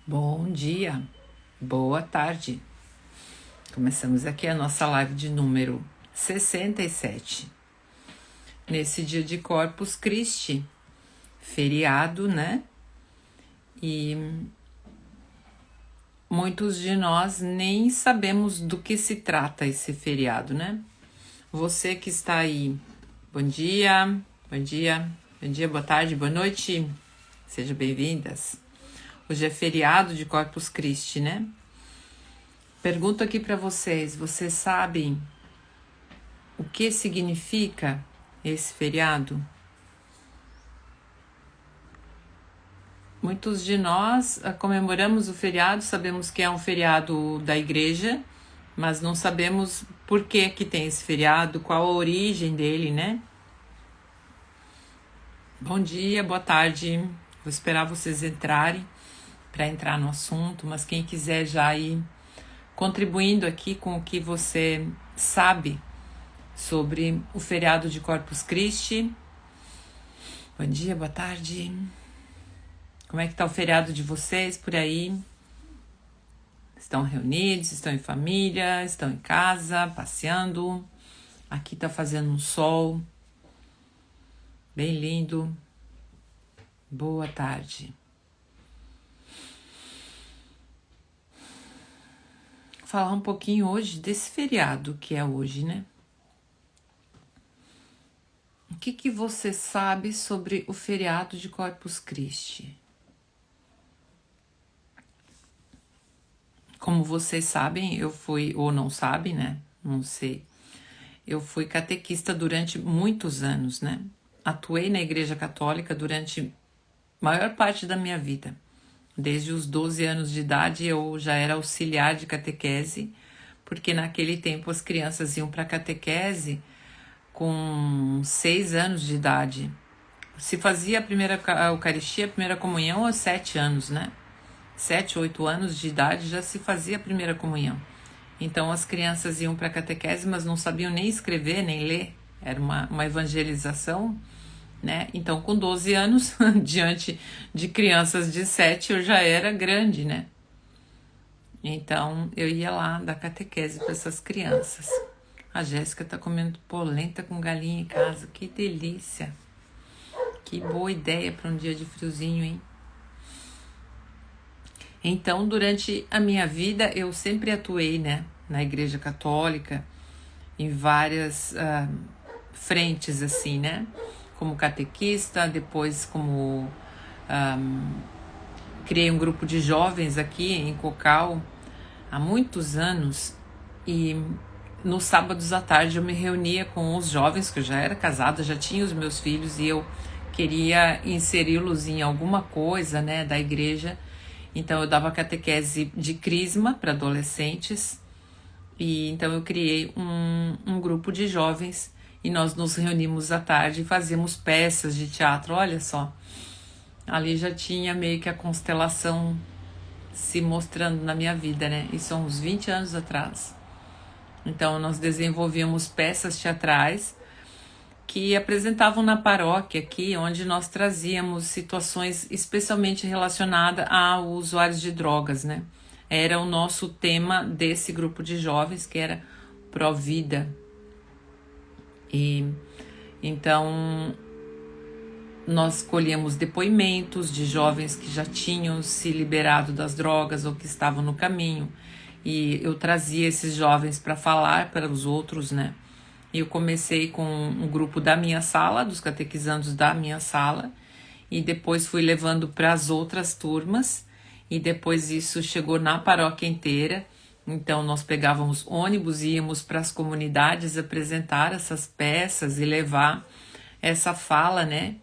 Bom dia, boa tarde. Começamos aqui a nossa live de número 67. Nesse dia de Corpus Christi, feriado, né? E muitos de nós nem sabemos do que se trata esse feriado, né? Você que está aí, bom dia, bom dia, bom dia, boa tarde, boa noite. Sejam bem-vindas. Hoje é feriado de Corpus Christi, né? Pergunto aqui para vocês sabem o que significa esse feriado? Muitos de nós comemoramos o feriado, sabemos que é um feriado da igreja, mas não sabemos por que tem esse feriado, qual a origem dele, né? Bom dia, boa tarde. Vou esperar vocês entrarem para entrar no assunto, mas quem quiser já ir contribuindo aqui com o que você sabe sobre o feriado de Corpus Christi. Bom dia, boa tarde. Como é que tá o feriado de vocês por aí? Estão reunidos, estão em família, estão em casa, passeando? Aqui tá fazendo um sol bem lindo. Boa tarde. Vou falar um pouquinho hoje desse feriado que é hoje, né? O que você sabe sobre o feriado de Corpus Christi? Como vocês sabem, eu fui, ou não sabem, né? Não sei. Eu fui catequista durante muitos anos, né? Atuei na Igreja Católica durante a maior parte da minha vida. Desde os 12 anos de idade eu já era auxiliar de catequese, porque naquele tempo as crianças iam para catequese com 6 anos de idade. Se fazia a primeira Eucaristia, a primeira comunhão aos 7 anos, né? 7, 8 anos de idade já se fazia a primeira comunhão. Então as crianças iam para a catequese, mas não sabiam nem escrever, nem ler. Era uma evangelização, né? Então com 12 anos, diante de crianças de 7, eu já era grande, né? Então eu ia lá dar catequese para essas crianças. A Jéssica tá comendo polenta com galinha em casa, que delícia! Que boa ideia para um dia de friozinho, hein? Então, durante a minha vida, eu sempre atuei, né, na Igreja Católica, em várias frentes, assim, né? Como catequista, depois como criei um grupo de jovens aqui em Cocal há muitos anos, e nos sábados à tarde eu me reunia com os jovens, que eu já era casada, já tinha os meus filhos, e eu queria inseri-los em alguma coisa, né, da igreja. Então eu dava catequese de crisma para adolescentes, e então eu criei um grupo de jovens e nós nos reunimos à tarde e fazíamos peças de teatro. Olha só, ali já tinha meio que a constelação se mostrando na minha vida, né? Isso há uns 20 anos atrás. Então nós desenvolvíamos peças teatrais que apresentavam na paróquia aqui, onde nós trazíamos situações especialmente relacionadas a usuários de drogas, né? Era o nosso tema desse grupo de jovens, que era Pró-Vida. E então nós colhíamos depoimentos de jovens que já tinham se liberado das drogas ou que estavam no caminho, e eu trazia esses jovens para falar para os outros, né? Eu comecei com um grupo da minha sala, dos catequizandos da minha sala, e depois fui levando para as outras turmas, e depois isso chegou na paróquia inteira. Então nós pegávamos ônibus e íamos para as comunidades apresentar essas peças e levar essa fala, né?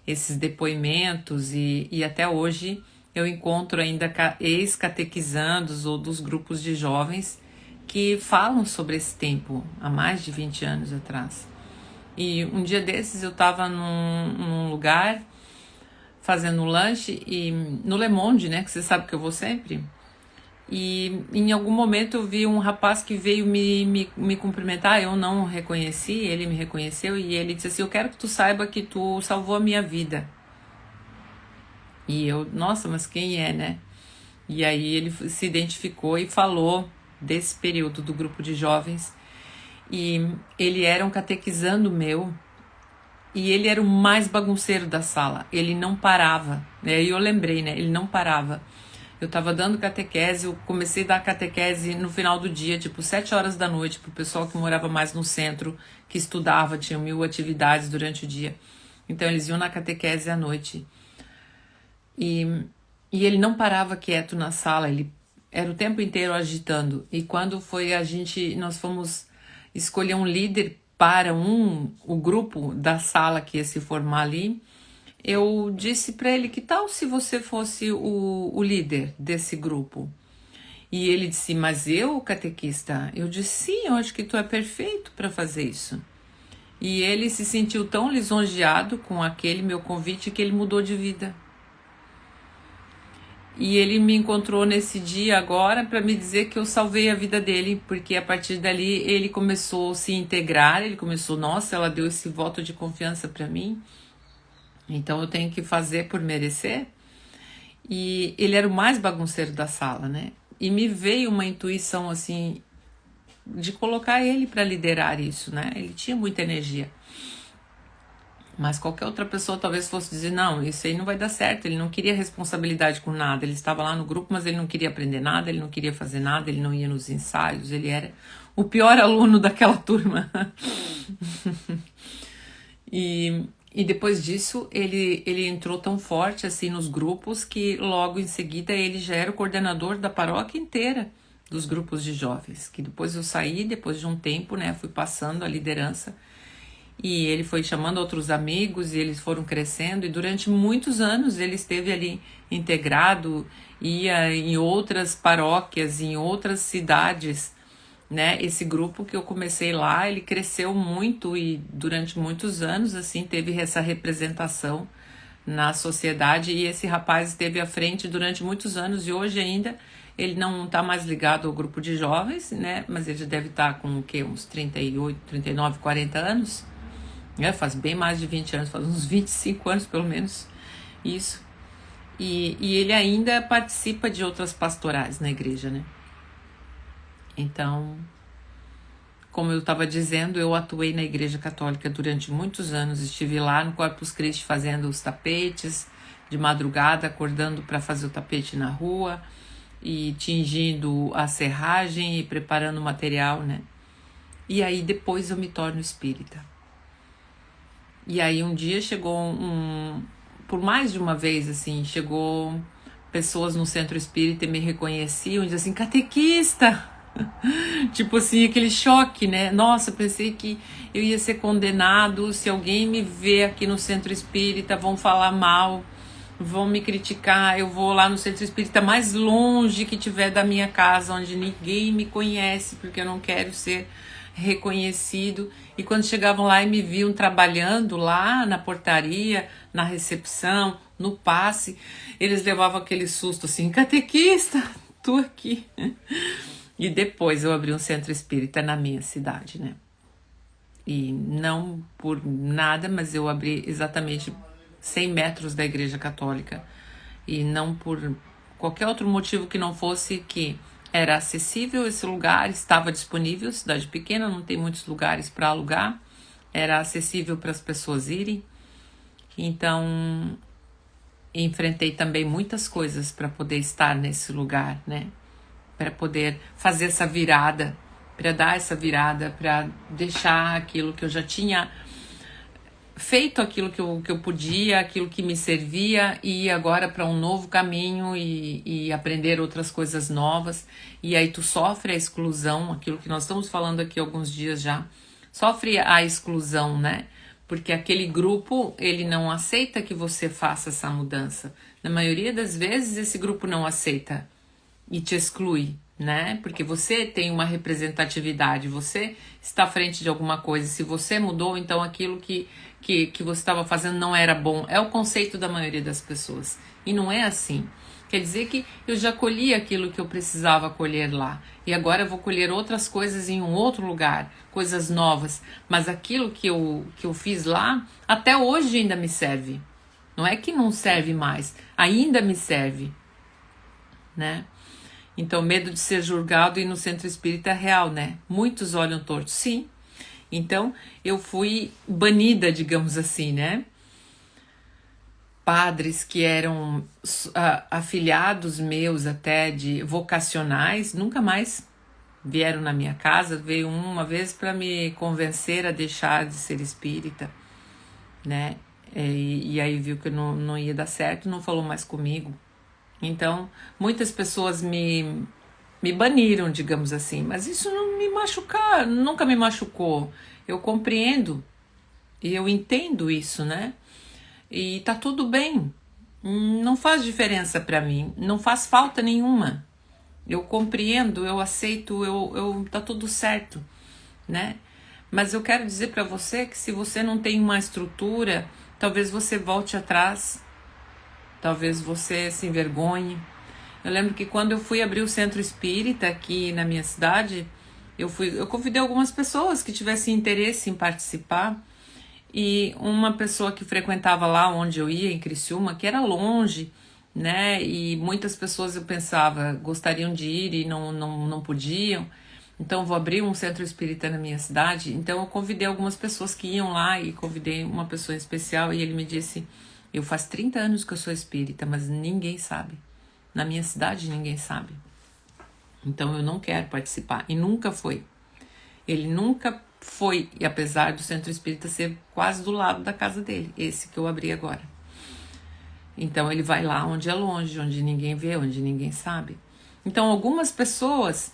Esses depoimentos, e até hoje eu encontro ainda ex-catequizandos ou dos grupos de jovens que falam sobre esse tempo, há mais de 20 anos atrás. E um dia desses eu estava num lugar fazendo um lanche, e no Le Monde, né, que você sabe que eu vou sempre, e em algum momento eu vi um rapaz que veio me cumprimentar, eu não o reconheci, ele me reconheceu, e ele disse assim: eu quero que tu saiba que tu salvou a minha vida. E eu, nossa, mas quem é, né? E aí ele se identificou e falou desse período do grupo de jovens. E ele era um catequizando meu, e ele era o mais bagunceiro da sala. Ele não parava. E aí eu lembrei, né? Ele não parava. Eu tava dando catequese, eu comecei a dar catequese no final do dia, tipo 7 horas da noite, pro pessoal que morava mais no centro, que estudava, tinha 1000 atividades durante o dia. Então eles iam na catequese à noite. E ele não parava quieto na sala, ele era o tempo inteiro agitando. E quando foi nós fomos escolher um líder para o grupo da sala que ia se formar ali, eu disse para ele, que tal se você fosse o líder desse grupo? E ele disse, mas eu, catequista? Eu disse, sim, eu acho que tu é perfeito para fazer isso. E ele se sentiu tão lisonjeado com aquele meu convite que ele mudou de vida. E ele me encontrou nesse dia agora para me dizer que eu salvei a vida dele, porque a partir dali ele começou a se integrar, ele começou, nossa, ela deu esse voto de confiança para mim, então eu tenho que fazer por merecer. E ele era o mais bagunceiro da sala, né? E me veio uma intuição assim de colocar ele para liderar isso, né? Ele tinha muita energia. Mas qualquer outra pessoa talvez fosse dizer, não, isso aí não vai dar certo, ele não queria responsabilidade com nada, ele estava lá no grupo, mas ele não queria aprender nada, ele não queria fazer nada, ele não ia nos ensaios, ele era o pior aluno daquela turma. E depois disso, ele entrou tão forte assim nos grupos que logo em seguida ele já era o coordenador da paróquia inteira dos grupos de jovens, que depois eu saí, depois de um tempo, né, fui passando a liderança. E ele foi chamando outros amigos e eles foram crescendo, e durante muitos anos ele esteve ali integrado, ia em outras paróquias, em outras cidades, né? Esse grupo que eu comecei lá, ele cresceu muito e durante muitos anos assim teve essa representação na sociedade, e esse rapaz esteve à frente durante muitos anos, e hoje ainda ele não está mais ligado ao grupo de jovens, né? Mas ele já deve estar com o quê? Uns 38, 39, 40 anos. Faz bem mais de 20 anos, faz uns 25 anos pelo menos, isso. E ele ainda participa de outras pastorais na igreja, né? Então, como eu estava dizendo, eu atuei na igreja católica durante muitos anos, estive lá no Corpus Christi fazendo os tapetes, de madrugada, acordando para fazer o tapete na rua, e tingindo a serragem e preparando o material, né? E aí depois eu me torno espírita. E aí um dia chegou por mais de uma vez, assim, chegou pessoas no centro espírita e me reconheciam e diziam assim, catequista! Tipo assim, aquele choque, né? Nossa, pensei que eu ia ser condenado, se alguém me vê aqui no centro espírita, vão falar mal, vão me criticar, eu vou lá no centro espírita mais longe que tiver da minha casa, onde ninguém me conhece, porque eu não quero ser reconhecido. E quando chegavam lá e me viam trabalhando lá na portaria, na recepção, no passe, eles levavam aquele susto assim, catequista, tu aqui. E depois eu abri um centro espírita na minha cidade, né? E não por nada, mas eu abri exatamente 100 metros da igreja católica, e não por qualquer outro motivo que não fosse que era acessível esse lugar, estava disponível, cidade pequena, não tem muitos lugares para alugar, era acessível para as pessoas irem. Então, enfrentei também muitas coisas para poder estar nesse lugar, né? Para poder fazer essa virada, para dar essa virada, para deixar aquilo que eu já tinha feito, aquilo que eu podia, aquilo que me servia, e ir agora para um novo caminho e aprender outras coisas novas. E aí tu sofre a exclusão, aquilo que nós estamos falando aqui há alguns dias já, sofre a exclusão, né? Porque aquele grupo, ele não aceita que você faça essa mudança. Na maioria das vezes, esse grupo não aceita e te exclui, né? Porque você tem uma representatividade, você está à frente de alguma coisa. Se você mudou, então aquilo que você estava fazendo não era bom. É o conceito da maioria das pessoas. E não é assim. Quer dizer que eu já colhi aquilo que eu precisava colher lá. E agora eu vou colher outras coisas em um outro lugar, coisas novas. Mas aquilo que eu fiz lá, até hoje ainda me serve. Não é que não serve mais, ainda me serve, né? Então, medo de ser julgado e no centro espírita é real, né? Muitos olham torto, sim. Então, eu fui banida, digamos assim, né? Padres que eram afiliados meus até de vocacionais, nunca mais vieram na minha casa. Veio uma vez para me convencer a deixar de ser espírita, né? E aí viu que não ia dar certo, não falou mais comigo. Então, muitas pessoas me baniram, digamos assim, mas isso não me machuca, nunca me machucou. Eu compreendo e eu entendo isso, né? E tá tudo bem, não faz diferença para mim, não faz falta nenhuma. Eu compreendo, eu aceito, tá tudo certo, né? Mas eu quero dizer para você que se você não tem uma estrutura, talvez você volte atrás, talvez você se envergonhe. Eu lembro que quando eu fui abrir o centro espírita aqui na minha cidade, eu convidei algumas pessoas que tivessem interesse em participar. E uma pessoa que frequentava lá onde eu ia, em Criciúma, que era longe, né? E muitas pessoas, eu pensava, gostariam de ir e não podiam. Então, vou abrir um centro espírita na minha cidade. Então, eu convidei algumas pessoas que iam lá e convidei uma pessoa especial. E ele me disse, eu faz 30 anos que eu sou espírita, mas ninguém sabe. Na minha cidade, ninguém sabe. Então, eu não quero participar. E nunca foi. Ele nunca foi, e apesar do centro espírita ser quase do lado da casa dele, esse que eu abri agora. Então ele vai lá onde é longe, onde ninguém vê, onde ninguém sabe. Então algumas pessoas,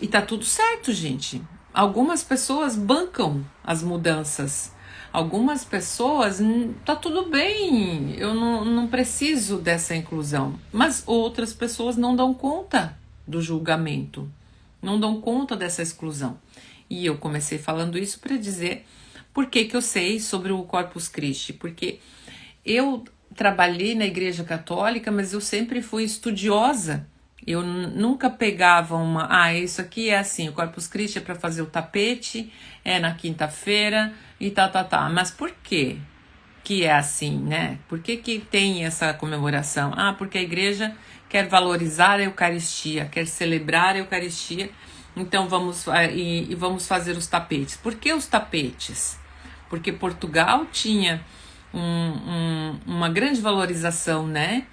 e tá tudo certo, gente, algumas pessoas bancam as mudanças, algumas pessoas, tá tudo bem, eu não preciso dessa inclusão, mas outras pessoas não dão conta do julgamento, não dão conta dessa exclusão. E eu comecei falando isso para dizer por que eu sei sobre o Corpus Christi. Porque eu trabalhei na Igreja Católica, mas eu sempre fui estudiosa. Eu nunca pegava isso aqui é assim, o Corpus Christi é para fazer o tapete, é na quinta-feira e tá. Mas por quê que é assim, né? Por que tem essa comemoração? Porque a Igreja quer valorizar a Eucaristia, quer celebrar a Eucaristia. Então vamos fazer os tapetes. Por que os tapetes? Porque Portugal tinha uma grande valorização, né?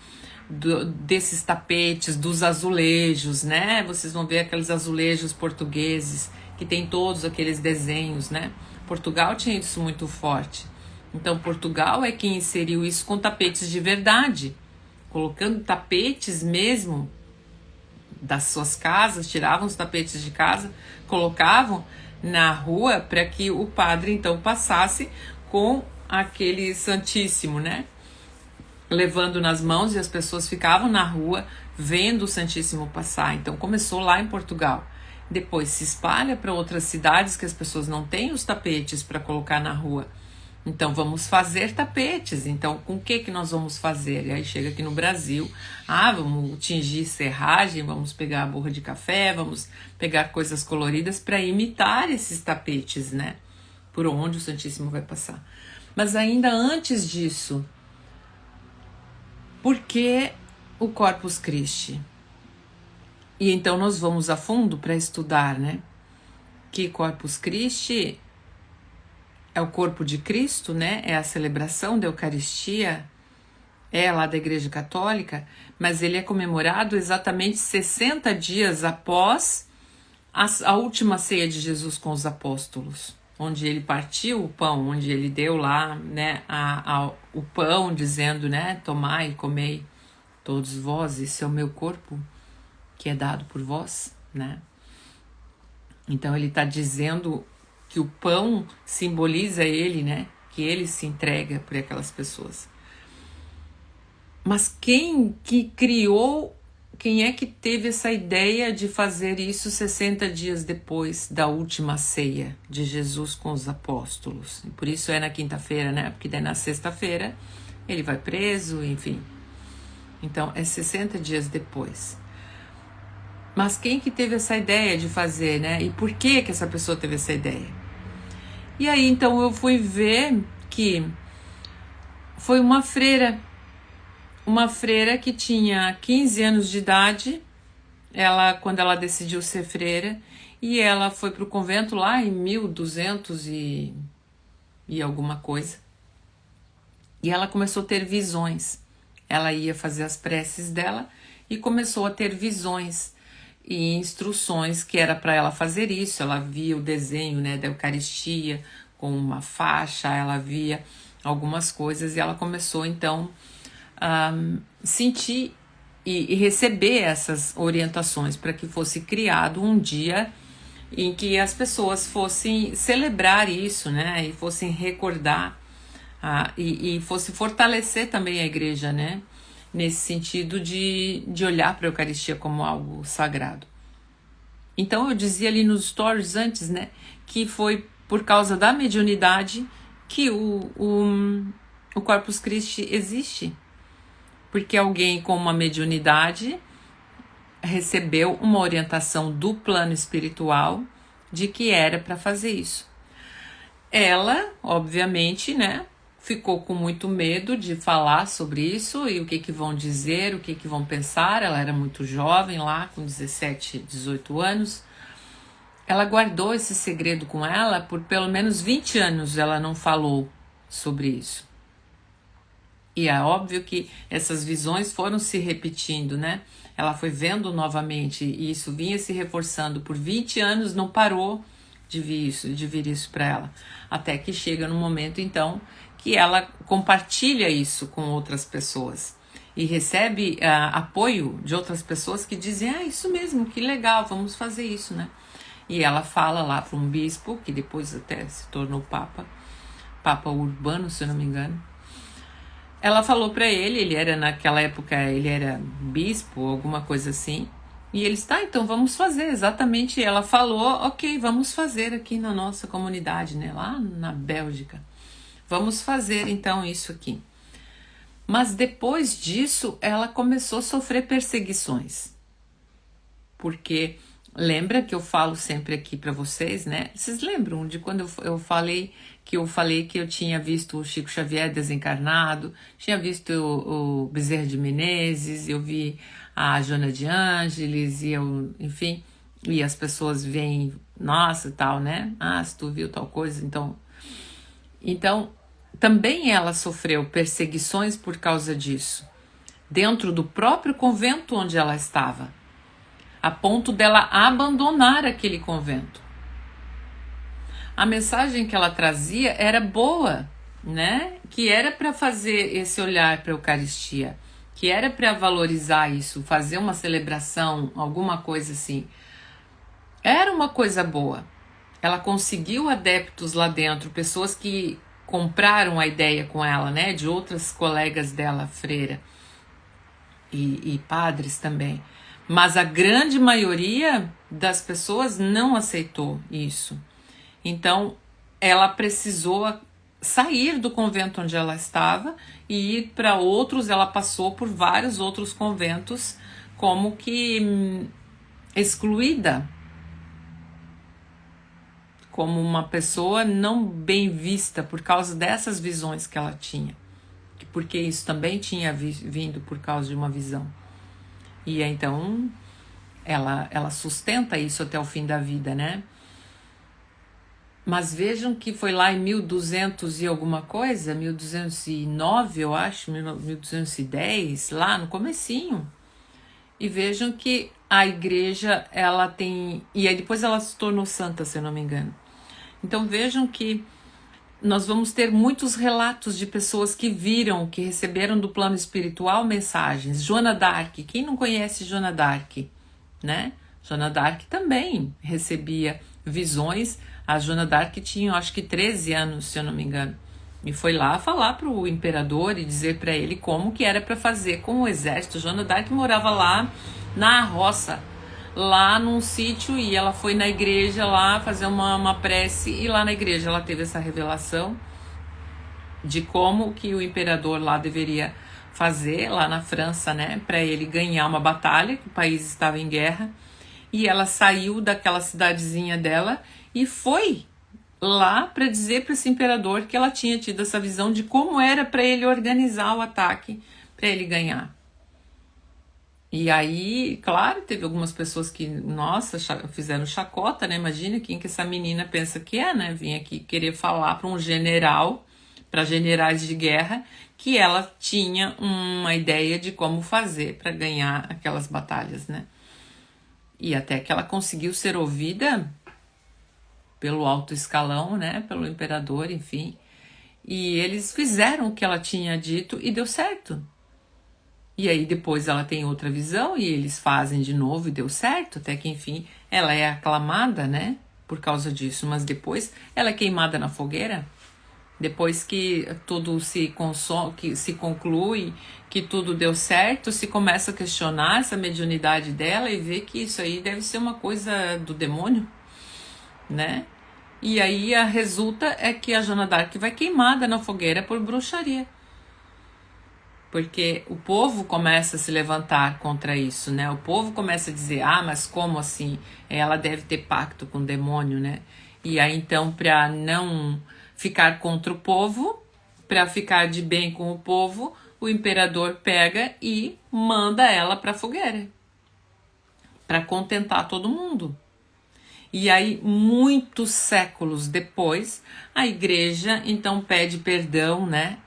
Desses tapetes, dos azulejos, né? Vocês vão ver aqueles azulejos portugueses que tem todos aqueles desenhos, né? Portugal tinha isso muito forte. Então Portugal é quem inseriu isso com tapetes de verdade, colocando tapetes mesmo das suas casas, tiravam os tapetes de casa, colocavam na rua para que o padre então passasse com aquele Santíssimo, né? Levando nas mãos, e as pessoas ficavam na rua vendo o Santíssimo passar. Então começou lá em Portugal. Depois se espalha para outras cidades que as pessoas não têm os tapetes para colocar na rua. Então vamos fazer tapetes. Então com o que nós vamos fazer? E aí chega aqui no Brasil, vamos tingir serragem, vamos pegar a borra de café, vamos pegar coisas coloridas para imitar esses tapetes, né? Por onde o Santíssimo vai passar. Mas ainda antes disso, por que o Corpus Christi? E então nós vamos a fundo para estudar, né? Que Corpus Christi é o corpo de Cristo, né? É a celebração da Eucaristia, é lá da Igreja Católica, mas ele é comemorado exatamente 60 dias após a última ceia de Jesus com os apóstolos, onde ele partiu o pão, onde ele deu lá, né, o pão, dizendo, né, tomai e comei todos vós, esse é o meu corpo que é dado por vós, né? Então ele está dizendo que o pão simboliza ele, né? Que ele se entrega por aquelas pessoas. Mas quem é que teve essa ideia de fazer isso 60 dias depois da última ceia de Jesus com os apóstolos? E por isso é na quinta-feira, né? Porque daí na sexta-feira ele vai preso, enfim. Então é 60 dias depois. Mas quem que teve essa ideia de fazer, né? E por que essa pessoa teve essa ideia? E aí, então, eu fui ver que foi uma freira uma freira que tinha 15 anos de idade, quando ela decidiu ser freira, e ela foi para o convento lá em 1200 e alguma coisa. E ela começou a ter visões. Ela ia fazer as preces dela e começou a ter visões e instruções que era para ela fazer isso. Ela via o desenho, né, da Eucaristia com uma faixa, ela via algumas coisas e ela começou então a sentir e receber essas orientações para que fosse criado um dia em que as pessoas fossem celebrar isso, né, e fossem recordar e fosse fortalecer também a igreja, né, nesse sentido de olhar para a Eucaristia como algo sagrado. Então eu dizia ali nos stories antes, né, que foi por causa da mediunidade que o Corpus Christi existe. Porque alguém com uma mediunidade recebeu uma orientação do plano espiritual de que era para fazer isso. Ela, obviamente, né, ficou com muito medo de falar sobre isso e o que vão dizer, o que vão pensar. Ela era muito jovem lá, com 17, 18 anos. Ela guardou esse segredo com ela por pelo menos 20 anos, ela não falou sobre isso. E é óbvio que essas visões foram se repetindo, né? Ela foi vendo novamente e isso vinha se reforçando por 20 anos, não parou de vir isso para ela. Até que chega no momento, então, que ela compartilha isso com outras pessoas e recebe apoio de outras pessoas que dizem, isso mesmo, que legal, vamos fazer isso, né? E ela fala lá para um bispo, que depois até se tornou Papa Urbano, se eu não me engano. Ela falou para ele era naquela época, ele era bispo, alguma coisa assim. E ele está, então vamos fazer, exatamente. Ela falou, ok, vamos fazer aqui na nossa comunidade, né, lá na Bélgica. Vamos fazer então isso aqui. Mas depois disso, ela começou a sofrer perseguições. Porque lembra que eu falo sempre aqui para vocês, né? Vocês lembram de quando eu falei que eu tinha visto o Chico Xavier desencarnado, tinha visto o Bezerra de Menezes, eu vi a Joana de Ângeles, enfim, e as pessoas veem, nossa, tal, né? Se tu viu tal coisa, então também ela sofreu perseguições por causa disso, dentro do próprio convento onde ela estava, a ponto dela abandonar aquele convento. A mensagem que ela trazia era boa, né? Que era para fazer esse olhar para a Eucaristia, que era para valorizar isso, fazer uma celebração, alguma coisa assim. Era uma coisa boa. Ela conseguiu adeptos lá dentro, pessoas que compraram a ideia com ela, né? De outras colegas dela, freira e padres também. Mas a grande maioria das pessoas não aceitou isso. Então, ela precisou sair do convento onde ela estava e ir para outros. Ela passou por vários outros conventos como que excluída, como uma pessoa não bem vista por causa dessas visões que ela tinha. Porque isso também tinha vindo por causa de uma visão. E então ela sustenta isso até o fim da vida, né? Mas vejam que foi lá em 1200 e alguma coisa, 1209 eu acho, 1210, lá no comecinho. E vejam que a igreja, ela tem... E aí depois ela se tornou santa, se eu não me engano. Então vejam que nós vamos ter muitos relatos de pessoas que viram, que receberam do plano espiritual mensagens. Joana d'Arc, quem não conhece Joana d'Arc, né? Joana d'Arc também recebia visões. A Joana d'Arc tinha, acho que 13 anos, se eu não me engano. E foi lá falar para o imperador e dizer para ele como que era para fazer com o exército. Joana d'Arc morava lá na roça, lá num sítio, e ela foi na igreja lá fazer uma prece, e lá na igreja ela teve essa revelação de como que o imperador lá deveria fazer, lá na França, né, para ele ganhar uma batalha, que o país estava em guerra. E ela saiu daquela cidadezinha dela e foi lá para dizer para esse imperador que ela tinha tido essa visão de como era para ele organizar o ataque para ele ganhar. E aí, claro, teve algumas pessoas que, nossa, fizeram chacota, né? Imagina quem que essa menina pensa que é, né? Vim aqui querer falar para um general, para generais de guerra, que ela tinha uma ideia de como fazer para ganhar aquelas batalhas, né? E até que ela conseguiu ser ouvida pelo alto escalão, né? Pelo imperador, enfim. E eles fizeram o que ela tinha dito e deu certo. E aí depois ela tem outra visão e eles fazem de novo e deu certo, até que enfim ela é aclamada, né, por causa disso, mas depois ela é queimada na fogueira, depois que tudo se consome, que se conclui, que tudo deu certo, se começa a questionar essa mediunidade dela e vê que isso aí deve ser uma coisa do demônio, né? E aí a resulta é que a Joana d'Arc vai queimada na fogueira por bruxaria. Porque o povo começa a se levantar contra isso, né? O povo começa a dizer, mas como assim? Ela deve ter pacto com o demônio, né? E aí então, para não ficar contra o povo, para ficar de bem com o povo, o imperador pega e manda ela para a fogueira, para contentar todo mundo. E aí, muitos séculos depois, a igreja então pede perdão, né?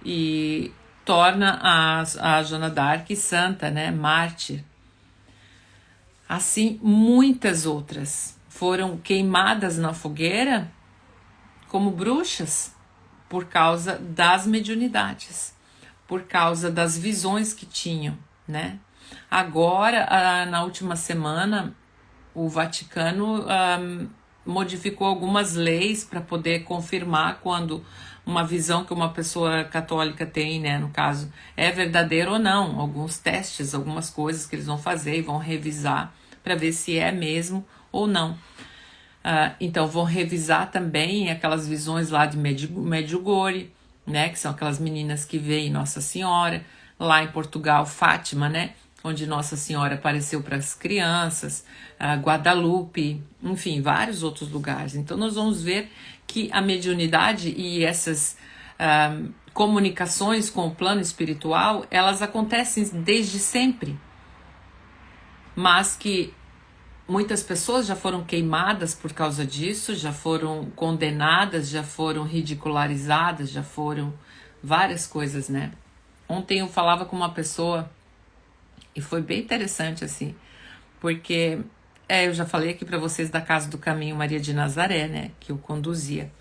E torna a Joana d'Arc santa, né? Mártir. Assim, muitas outras foram queimadas na fogueira como bruxas por causa das mediunidades, por causa das visões que tinham, né? Agora, na última semana, o Vaticano modificou algumas leis para poder confirmar quando uma visão que uma pessoa católica tem, né, no caso, é verdadeira ou não. Alguns testes, algumas coisas que eles vão fazer e vão revisar para ver se é mesmo ou não. Então vão revisar também aquelas visões lá de Medjugorje, né, que são aquelas meninas que veem Nossa Senhora, lá em Portugal, Fátima, né, onde Nossa Senhora apareceu para as crianças, Guadalupe, enfim, vários outros lugares. Então nós vamos ver que a mediunidade e essas comunicações com o plano espiritual, elas acontecem desde sempre, mas que muitas pessoas já foram queimadas por causa disso, já foram condenadas, já foram ridicularizadas, já foram várias coisas, né? Ontem eu falava com uma pessoa e foi bem interessante, assim, porque eu já falei aqui para vocês da Casa do Caminho Maria de Nazaré, né, que eu conduzia.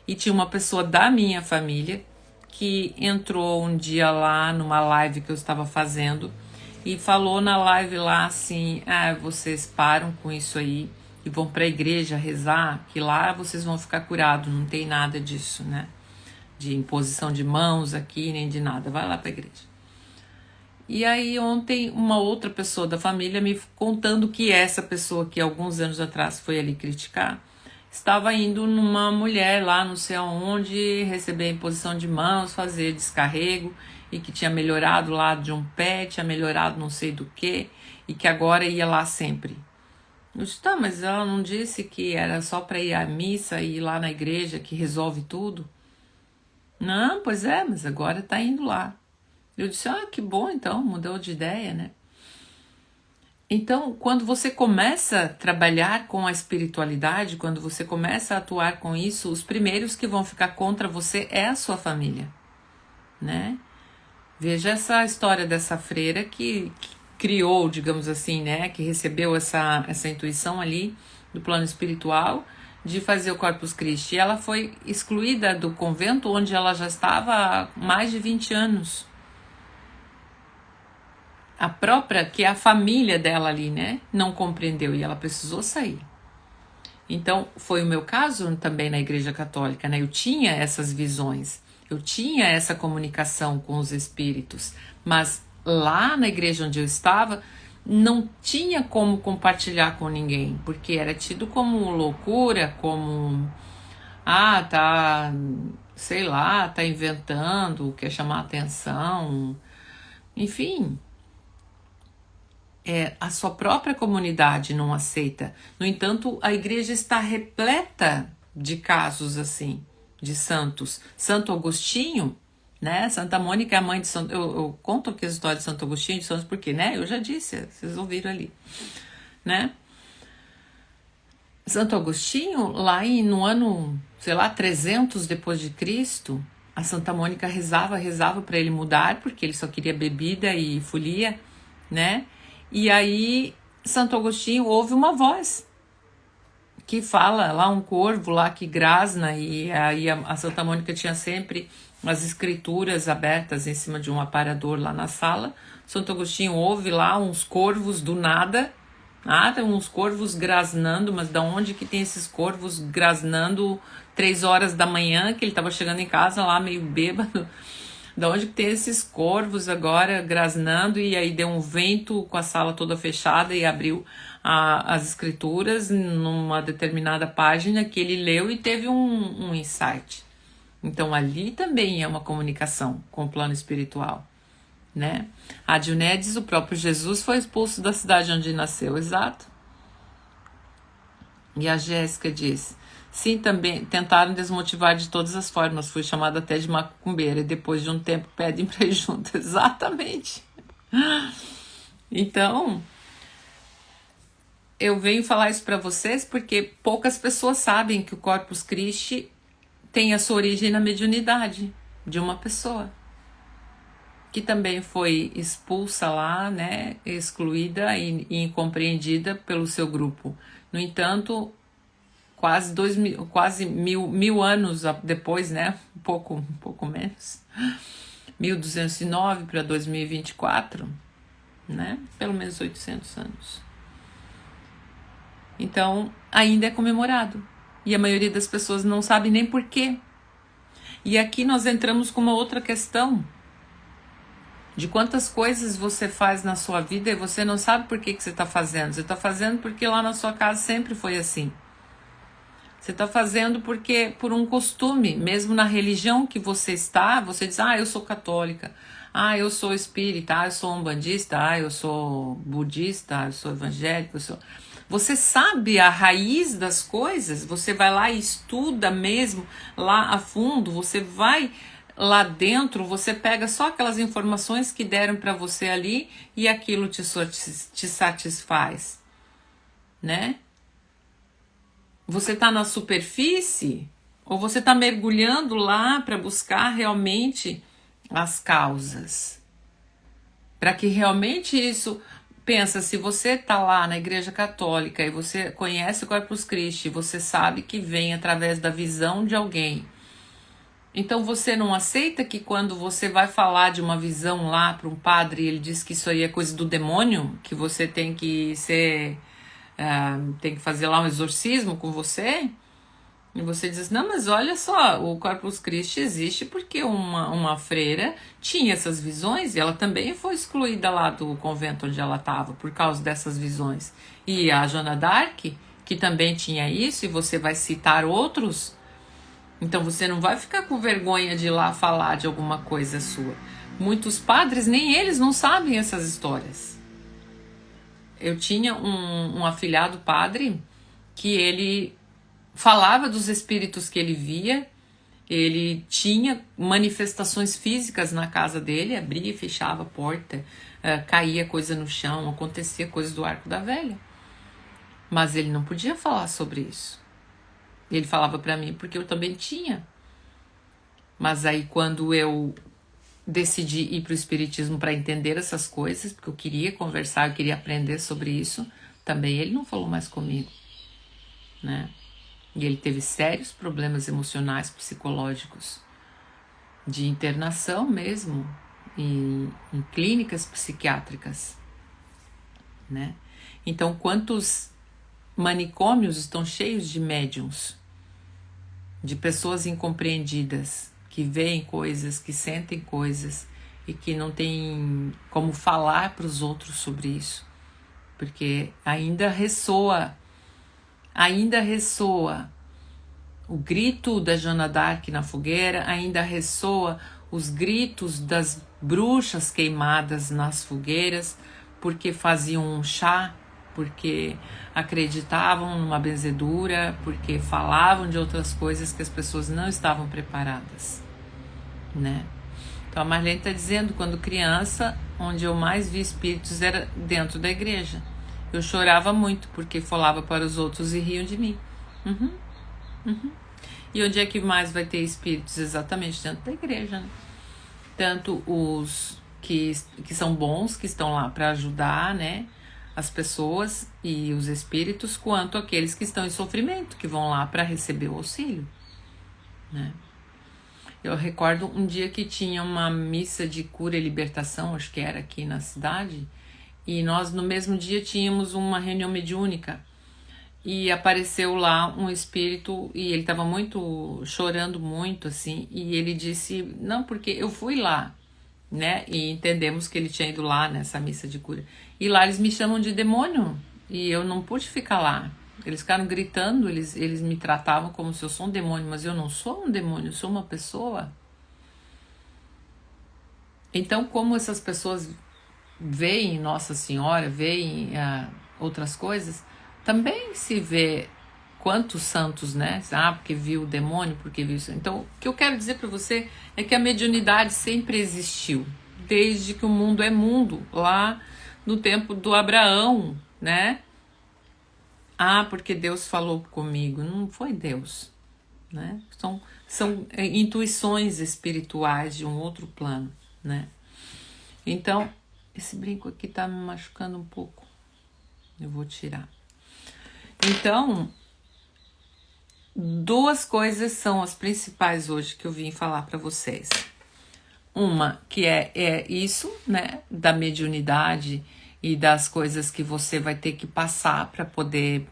E tinha uma pessoa da minha família que entrou um dia lá numa live que eu estava fazendo e falou na live lá assim, vocês param com isso aí e vão para a igreja rezar, que lá vocês vão ficar curados, não tem nada disso, né, de imposição de mãos aqui, nem de nada, vai lá para a igreja. E aí ontem uma outra pessoa da família me contando que essa pessoa que alguns anos atrás foi ali criticar, estava indo numa mulher lá não sei aonde, receber imposição de mãos, fazer descarrego, e que tinha melhorado lá de um pé, tinha melhorado não sei do que, e que agora ia lá sempre. Eu disse, mas ela não disse que era só para ir à missa e ir lá na igreja que resolve tudo? Não, pois é, mas agora está indo lá. Eu disse, que bom, então, mudou de ideia, né? Então, quando você começa a trabalhar com a espiritualidade, quando você começa a atuar com isso, os primeiros que vão ficar contra você é a sua família, né? Veja essa história dessa freira que criou, digamos assim, né? Que recebeu essa intuição ali do plano espiritual de fazer o Corpus Christi. E ela foi excluída do convento onde ela já estava há mais de 20 anos. A própria, que é a família dela ali, né, não compreendeu e ela precisou sair. Então, foi o meu caso também na Igreja Católica, né, eu tinha essas visões, eu tinha essa comunicação com os espíritos, mas lá na igreja onde eu estava, não tinha como compartilhar com ninguém, porque era tido como loucura, como, sei lá, tá inventando, quer chamar atenção, enfim... a sua própria comunidade não aceita. No entanto, a igreja está repleta de casos assim, de santos. Santo Agostinho, né? Santa Mônica é a mãe de Santo... Eu conto aqui a história de Santo Agostinho de Santos porque, né? Eu já disse, vocês ouviram ali, né? Santo Agostinho, no ano, sei lá, 300 depois de Cristo, a Santa Mônica rezava para ele mudar, porque ele só queria bebida e folia, né? E aí, Santo Agostinho ouve uma voz que fala, lá um corvo lá que grasna, e aí a Santa Mônica tinha sempre as escrituras abertas em cima de um aparador lá na sala. Santo Agostinho ouve lá uns corvos do nada, uns corvos grasnando, mas da onde que tem esses corvos grasnando 3 horas da manhã, que ele estava chegando em casa lá meio bêbado, da onde que tem esses corvos agora grasnando? E aí deu um vento com a sala toda fechada e abriu as escrituras numa determinada página que ele leu e teve um insight. Então ali também é uma comunicação com o plano espiritual, né? A Dioné diz: o próprio Jesus foi expulso da cidade onde nasceu, exato. E a Jéssica diz: sim, também tentaram desmotivar de todas as formas, fui chamada até de macumbeira e depois de um tempo pedem pra ir junto. Exatamente. Então, eu venho falar isso para vocês porque poucas pessoas sabem que o Corpus Christi tem a sua origem na mediunidade de uma pessoa que também foi expulsa lá, né, excluída e incompreendida pelo seu grupo. No entanto, quase mil anos depois, né, um pouco menos, 1209 para 2024, né, pelo menos 800 anos. Então, ainda é comemorado. E a maioria das pessoas não sabe nem por quê. E aqui nós entramos com uma outra questão, de quantas coisas você faz na sua vida e você não sabe por que você está fazendo. Você está fazendo porque lá na sua casa sempre foi assim. Você está fazendo porque por um costume, mesmo na religião que você está, você diz: eu sou católica, eu sou espírita, eu sou umbandista, eu sou budista, eu sou evangélico, Você sabe a raiz das coisas, você vai lá e estuda mesmo lá a fundo, você vai lá dentro, você pega só aquelas informações que deram para você ali e aquilo te satisfaz, né? Você está na superfície ou você está mergulhando lá para buscar realmente as causas? Para que realmente isso... Pensa, se você está lá na Igreja Católica e você conhece o Corpus Christi, você sabe que vem através da visão de alguém. Então você não aceita que quando você vai falar de uma visão lá para um padre, ele diz que isso aí é coisa do demônio, que você tem que tem que fazer lá um exorcismo com você? E você diz: não, mas olha só, o Corpus Christi existe porque uma freira tinha essas visões e ela também foi excluída lá do convento onde ela estava por causa dessas visões. E a Joana d'Arc, que também tinha isso, e você vai citar outros, então você não vai ficar com vergonha de ir lá falar de alguma coisa sua. Muitos padres, nem eles não sabem essas histórias. Eu tinha um afilhado padre que ele falava dos espíritos que ele via, ele tinha manifestações físicas na casa dele, abria e fechava a porta, caía coisa no chão, acontecia coisas do Arco da Velha. Mas ele não podia falar sobre isso. Ele falava para mim porque eu também tinha. Mas aí quando eu decidi ir para o espiritismo para entender essas coisas, porque eu queria conversar, eu queria aprender sobre isso, também ele não falou mais comigo, né? E ele teve sérios problemas emocionais, psicológicos, de internação mesmo, em clínicas psiquiátricas, né? Então, quantos manicômios estão cheios de médiums, de pessoas incompreendidas, que veem coisas, que sentem coisas e que não tem como falar para os outros sobre isso, porque ainda ressoa o grito da Joana d'Arc na fogueira, ainda ressoa os gritos das bruxas queimadas nas fogueiras, porque faziam um chá, porque acreditavam numa benzedura, porque falavam de outras coisas que as pessoas não estavam preparadas, né? Então a Marlene está dizendo, quando criança, onde eu mais vi espíritos era dentro da igreja. Eu chorava muito porque falava para os outros e riam de mim. E onde é que mais vai ter espíritos? Exatamente dentro da igreja, né? Tanto os que são bons, que estão lá para ajudar, né, as pessoas e os espíritos, quanto aqueles que estão em sofrimento, que vão lá para receber o auxílio, né? Eu recordo um dia que tinha uma missa de cura e libertação, acho que era aqui na cidade, e nós no mesmo dia tínhamos uma reunião mediúnica, e apareceu lá um espírito, e ele estava muito, chorando muito, assim, e ele disse, não, porque eu fui lá, né, e entendemos que ele tinha ido lá nessa missa de cura, e lá eles me chamam de demônio, e eu não pude ficar lá. Eles ficaram gritando, eles me tratavam como se eu sou um demônio, mas eu não sou um demônio, eu sou uma pessoa. Então, como essas pessoas veem Nossa Senhora, veem outras coisas, também se vê quantos santos, né? Ah, porque viu o demônio, porque viu isso. Então, o que eu quero dizer para você é que a mediunidade sempre existiu, desde que o mundo é mundo, lá no tempo do Abraão, né? Ah, porque Deus falou comigo. Não foi Deus, né? São intuições espirituais de um outro plano, né? Então, esse brinco aqui tá me machucando um pouco. Eu vou tirar. Então, duas coisas são as principais hoje que eu vim falar para vocês. Uma que é isso, né, da mediunidade e das coisas que você vai ter que passar para poder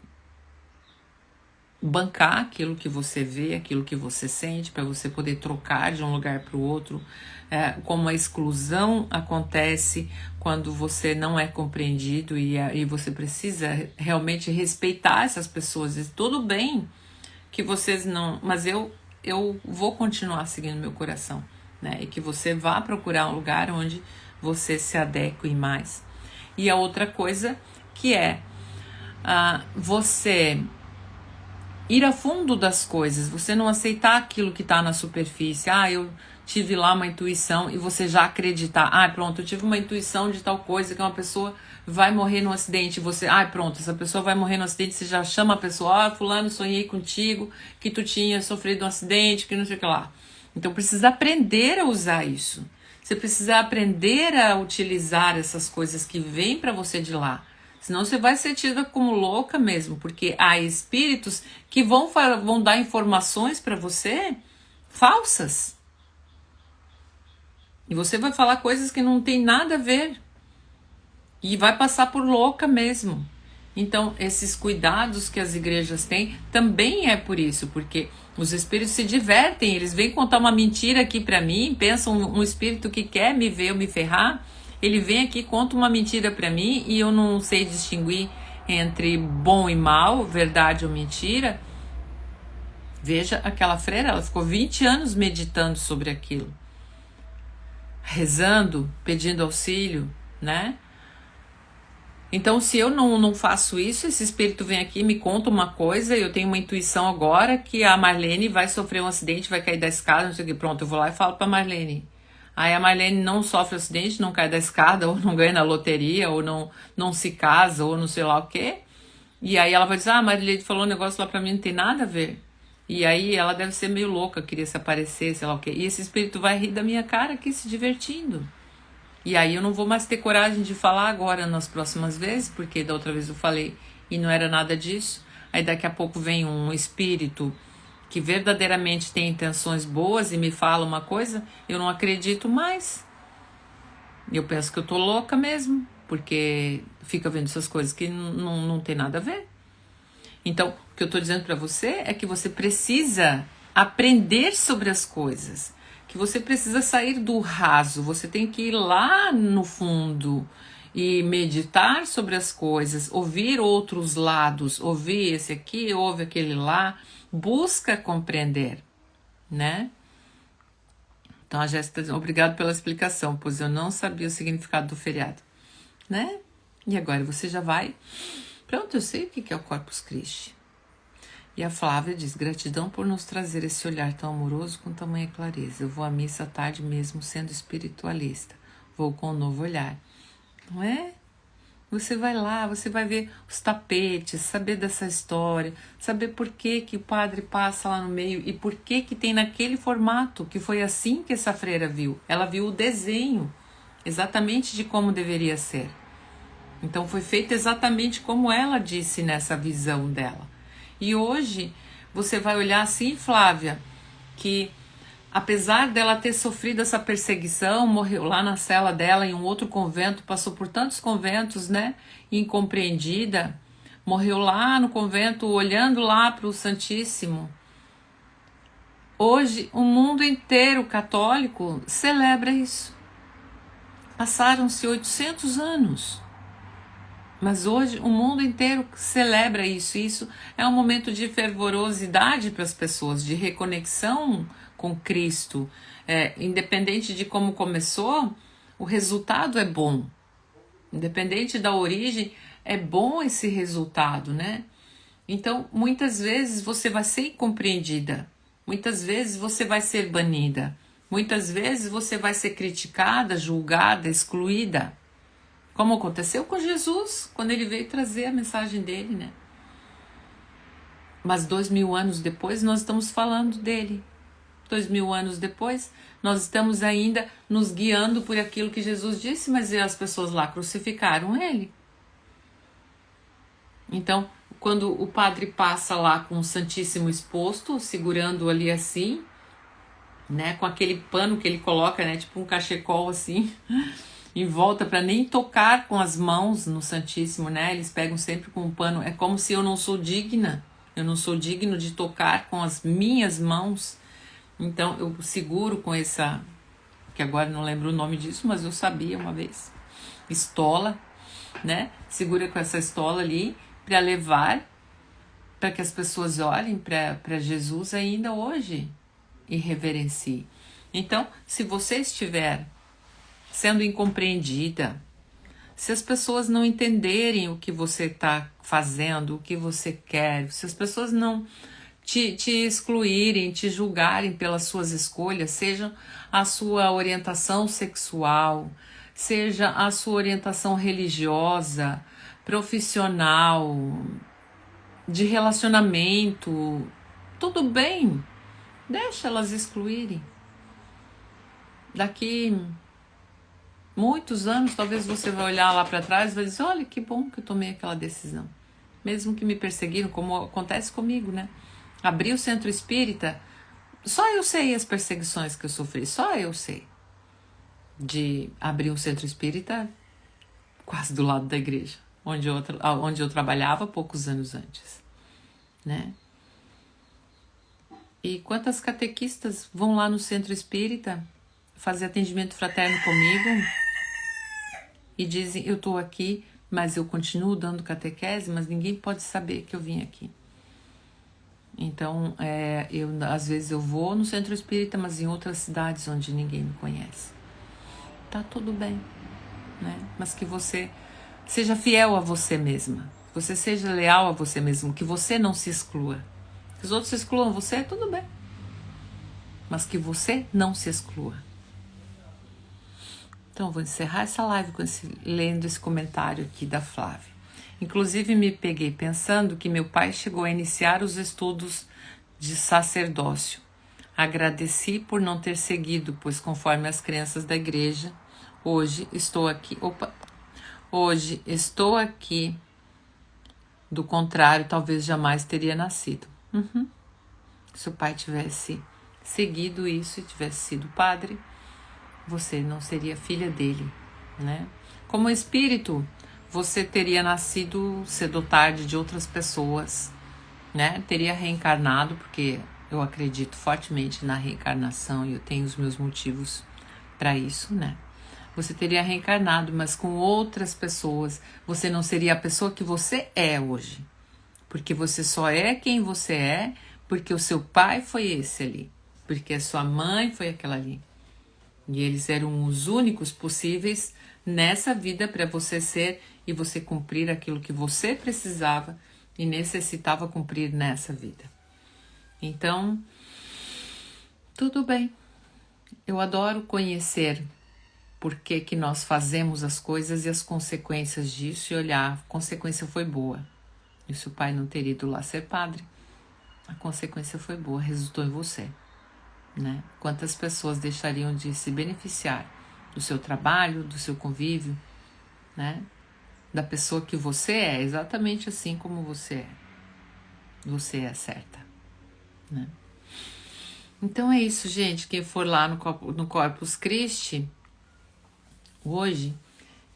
bancar aquilo que você vê, aquilo que você sente, para você poder trocar de um lugar para o outro. Como a exclusão acontece quando você não é compreendido e você precisa realmente respeitar essas pessoas. E tudo bem que vocês não... Mas eu vou continuar seguindo meu coração, né? E que você vá procurar um lugar onde você se adeque mais. E a outra coisa que é você ir a fundo das coisas, você não aceitar aquilo que está na superfície. Eu tive lá uma intuição e você já acreditar. Pronto, eu tive uma intuição de tal coisa que uma pessoa vai morrer num acidente. Você, pronto, essa pessoa vai morrer num acidente, você já chama a pessoa, fulano, sonhei contigo, que tu tinha sofrido um acidente, que não sei o que lá. Então precisa aprender a usar isso. Você precisa aprender a utilizar essas coisas que vêm para você de lá. Senão você vai ser tida como louca mesmo, porque há espíritos que vão dar informações para você falsas. E você vai falar coisas que não tem nada a ver. E vai passar por louca mesmo. Então, esses cuidados que as igrejas têm também é por isso, porque os espíritos se divertem, eles vêm contar uma mentira aqui para mim, pensam um espírito que quer me ver ou me ferrar, ele vem aqui, conta uma mentira para mim e eu não sei distinguir entre bom e mal, verdade ou mentira. Veja aquela freira, ela ficou 20 anos meditando sobre aquilo, rezando, pedindo auxílio, né? Então, se eu não faço isso, esse espírito vem aqui, me conta uma coisa, eu tenho uma intuição agora que a Marlene vai sofrer um acidente, vai cair da escada, não sei o que, pronto, eu vou lá e falo pra Marlene. Aí a Marlene não sofre acidente, não cai da escada, ou não ganha na loteria, ou não se casa, ou não sei lá o quê. E aí ela vai dizer, a Marlene falou um negócio lá pra mim, não tem nada a ver. E aí ela deve ser meio louca, queria se aparecer, sei lá o quê. E esse espírito vai rir da minha cara aqui, se divertindo. E aí eu não vou mais ter coragem de falar agora nas próximas vezes, porque da outra vez eu falei e não era nada disso. Aí daqui a pouco vem um espírito que verdadeiramente tem intenções boas e me fala uma coisa, eu não acredito mais. Eu penso que eu tô louca mesmo, porque fica vendo essas coisas que não tem nada a ver. Então, o que eu tô dizendo para você é que você precisa aprender sobre as coisas. Que você precisa sair do raso, você tem que ir lá no fundo e meditar sobre as coisas, ouvir outros lados, ouvir esse aqui, ouve aquele lá, busca compreender, né? Então a Jéssica diz, obrigado pela explicação, pois eu não sabia o significado do feriado, né? E agora você já vai, pronto, eu sei o que é o Corpus Christi. E a Flávia diz: gratidão por nos trazer esse olhar tão amoroso com tamanha clareza. Eu vou à missa à tarde mesmo sendo espiritualista. Vou com um novo olhar. Não é? Você vai lá, você vai ver os tapetes, saber dessa história, saber por que que o padre passa lá no meio e por que que tem naquele formato, que foi assim que essa freira viu. Ela viu o desenho, exatamente de como deveria ser. Então foi feito exatamente como ela disse nessa visão dela. E hoje você vai olhar assim, Flávia, que apesar dela ter sofrido essa perseguição, morreu lá na cela dela em um outro convento, passou por tantos conventos, né? Incompreendida, morreu lá no convento olhando lá para o Santíssimo. Hoje o mundo inteiro católico celebra isso. Passaram-se 800 anos. Mas hoje o mundo inteiro celebra isso. Isso é um momento de fervorosidade para as pessoas, de reconexão com Cristo. Independente de como começou, o resultado é bom. Independente da origem, é bom esse resultado, né? Então, muitas vezes você vai ser incompreendida. Muitas vezes você vai ser banida. Muitas vezes você vai ser criticada, julgada, excluída. Como aconteceu com Jesus, quando ele veio trazer a mensagem dele, né? Mas 2000 anos depois, nós estamos falando dele. 2000 anos depois, nós estamos ainda nos guiando por aquilo que Jesus disse, mas as pessoas lá crucificaram ele. Então, quando o padre passa lá com o Santíssimo exposto, segurando ali assim, né? Com aquele pano que ele coloca, né? Tipo um cachecol assim... em volta para nem tocar com as mãos no Santíssimo, né? Eles pegam sempre com um pano. É como se eu não sou digna. Eu não sou digno de tocar com as minhas mãos. Então eu seguro com essa, que agora não lembro o nome disso, mas eu sabia uma vez. Estola, né? Segura com essa estola ali para levar, para que as pessoas olhem para Jesus ainda hoje e reverenciem. Então, se você estiver sendo incompreendida, se as pessoas não entenderem o que você está fazendo, o que você quer, se as pessoas não te excluírem, te julgarem pelas suas escolhas, seja a sua orientação sexual, seja a sua orientação religiosa, profissional, de relacionamento, tudo bem, deixa elas excluírem. Daqui muitos anos, talvez você vai olhar lá para trás e vai dizer: olha que bom que eu tomei aquela decisão. Mesmo que me perseguiram, como acontece comigo, né? Abri o centro espírita, só eu sei as perseguições que eu sofri, só eu sei. De abrir um centro espírita quase do lado da igreja, onde eu trabalhava poucos anos antes, né? E quantas catequistas vão lá no centro espírita fazer atendimento fraterno comigo e dizem: eu estou aqui, mas eu continuo dando catequese, mas ninguém pode saber que eu vim aqui. Então, às vezes eu vou no centro espírita, mas em outras cidades onde ninguém me conhece. Tá tudo bem, né? Mas que você seja fiel a você mesma, que você seja leal a você mesmo, que você não se exclua. Que os outros se excluam você, tudo bem. Mas que você não se exclua. Então, vou encerrar essa live lendo esse comentário aqui da Flávia. Inclusive, me peguei pensando que meu pai chegou a iniciar os estudos de sacerdócio. Agradeci por não ter seguido, pois conforme as crenças da igreja, hoje estou aqui. Hoje estou aqui. Do contrário, talvez jamais teria nascido. Se o pai tivesse seguido isso e tivesse sido padre, você não seria filha dele, né? Como espírito, você teria nascido cedo ou tarde de outras pessoas, né? Teria reencarnado, porque eu acredito fortemente na reencarnação e eu tenho os meus motivos para isso, né? Você teria reencarnado, mas com outras pessoas. Você não seria a pessoa que você é hoje, porque você só é quem você é porque o seu pai foi esse ali, porque a sua mãe foi aquela ali. E eles eram os únicos possíveis nessa vida para você ser e você cumprir aquilo que você precisava e necessitava cumprir nessa vida. Então, tudo bem. Eu adoro conhecer por que nós fazemos as coisas e as consequências disso e olhar, a consequência foi boa. E se o pai não ter ido lá ser padre, a consequência foi boa, resultou em você, né? Quantas pessoas deixariam de se beneficiar do seu trabalho, do seu convívio, né? Da pessoa que você é, exatamente assim como você é. Você é certa, né? Então é isso, gente. Quem for lá no Corpus Christi hoje,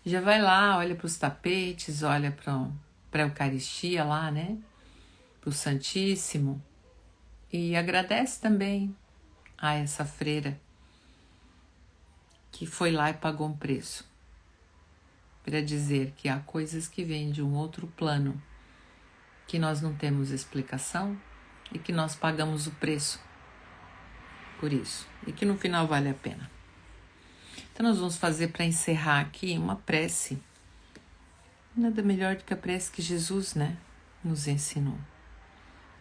já vai lá, olha para os tapetes, olha para a Eucaristia lá, né? Para o Santíssimo. E agradece também a essa freira que foi lá e pagou um preço para dizer que há coisas que vêm de um outro plano que nós não temos explicação e que nós pagamos o preço por isso e que no final vale a pena. Então nós vamos fazer, para encerrar aqui, uma prece. Nada melhor do que a prece que Jesus, né, nos ensinou.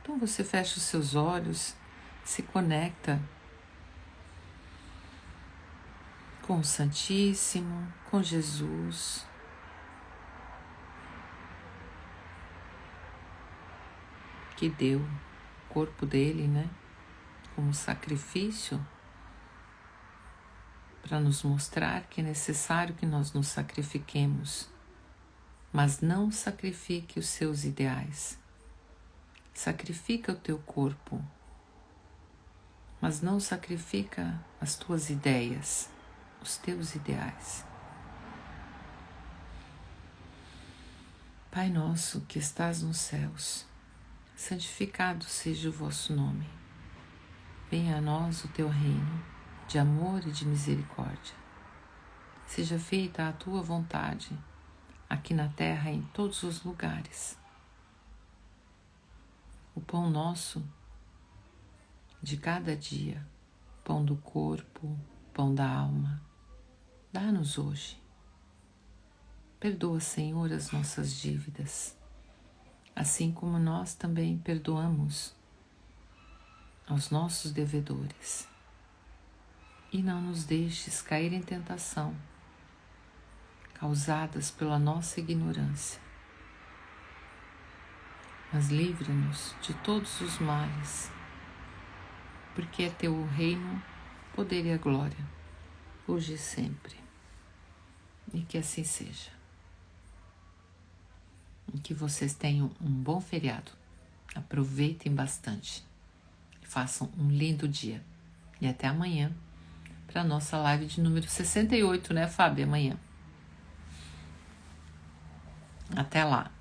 Então você fecha os seus olhos, se conecta com o Santíssimo, com Jesus. Que deu o corpo dele, né, como sacrifício para nos mostrar que é necessário que nós nos sacrifiquemos, mas não sacrifique os seus ideais. Sacrifica o teu corpo, mas não sacrifica as tuas ideias, os teus ideais. Pai nosso que estás nos céus, santificado seja o vosso nome. Venha a nós o teu reino, de amor e de misericórdia. Seja feita a tua vontade, aqui na terra e em todos os lugares. O pão nosso de cada dia, pão do corpo, pão da alma, dá-nos hoje. Perdoa, Senhor, as nossas dívidas, assim como nós também perdoamos aos nossos devedores. E não nos deixes cair em tentação, causadas pela nossa ignorância, mas livra-nos de todos os males, porque é teu o reino, o poder e a glória, hoje e sempre. E que assim seja. E que vocês tenham um bom feriado. Aproveitem bastante. Façam um lindo dia. E até amanhã, para a nossa live de número 68, né, Fábio? Amanhã. Até lá.